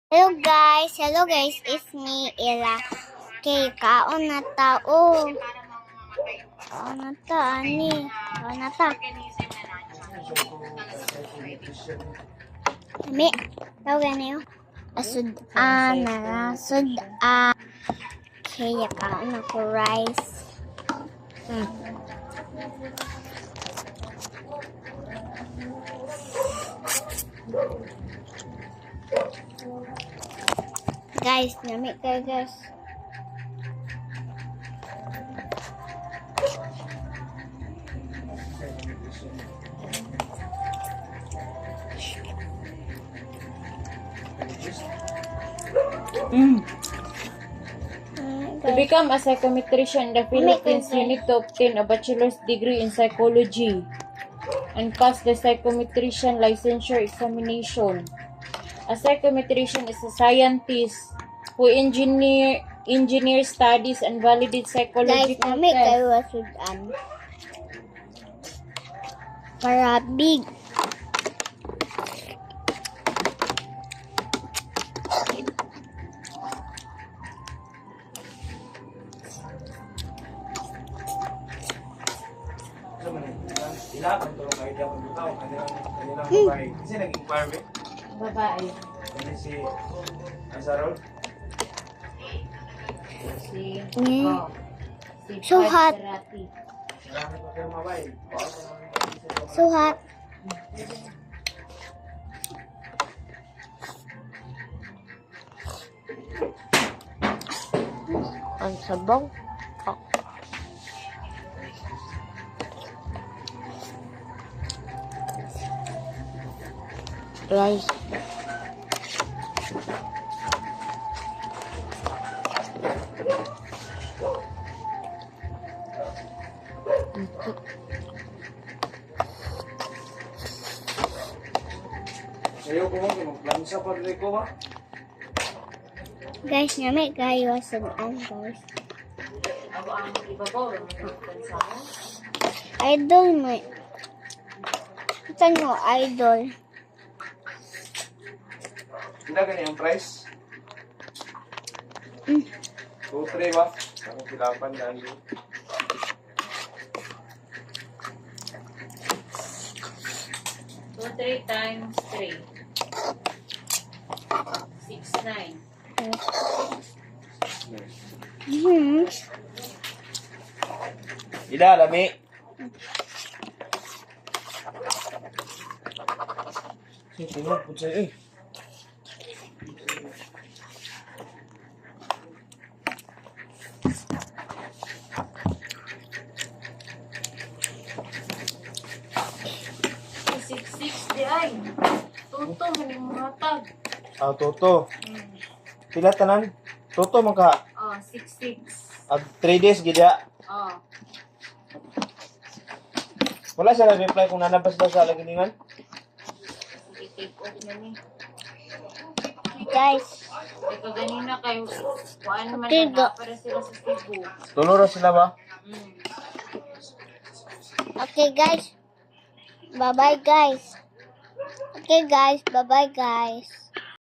Hello guys, it's me, Ella. Okay, kaon na ta, oh. Kaon na ta, ani. Kaon na ta. Ami, tawag niyo. Asud-an, narasud-an. Okay, kaon ako rice. Guys, nami kayo guys. To become a psychometrician in the Philippines, you need to obtain a bachelor's degree in psychology and pass the psychometrician licensure examination. A psychometrician is a scientist who engineer studies and validates Guys, psychological nami tests. kayo asud-an. Para big. Ilapan to ang idea ko bitaw kanilang babae. Kasi nag-inquire me. Babae. Kani si Azarol. Si, Mm. si So Pat hot. Serati. Marami pa kayong babae. Suhat. Ang sabaw. Rice. Sayo ko mo mag-plansa pa rin ko ba? Guys, nami kayo asud-an guys. Ako ang ibabaw, bansa mo. Idol mo. Ito nyo, idol. Hindi gani ang price? 2-3 ba? Ako pilapan na ando. So, 3 times 3. 6, 9. Ida, lami. Sige, mo pud sa'yo eh. So, 6, 6 di ay. Tuto, maning matag. Ah, Toto. Pila tanan? Toto man ka. Oh, 6, 6. 3 days gida. Oh. Wala siya na-reply kung nanabas daw sa laginingan. Sige, take off na ni. Guys, Ito ganina kayo, kuhaan naman Tigo. na para sila sa Cebu. Tulora sila ba? okay guys. Bye-bye guys. Okay guys, bye-bye guys.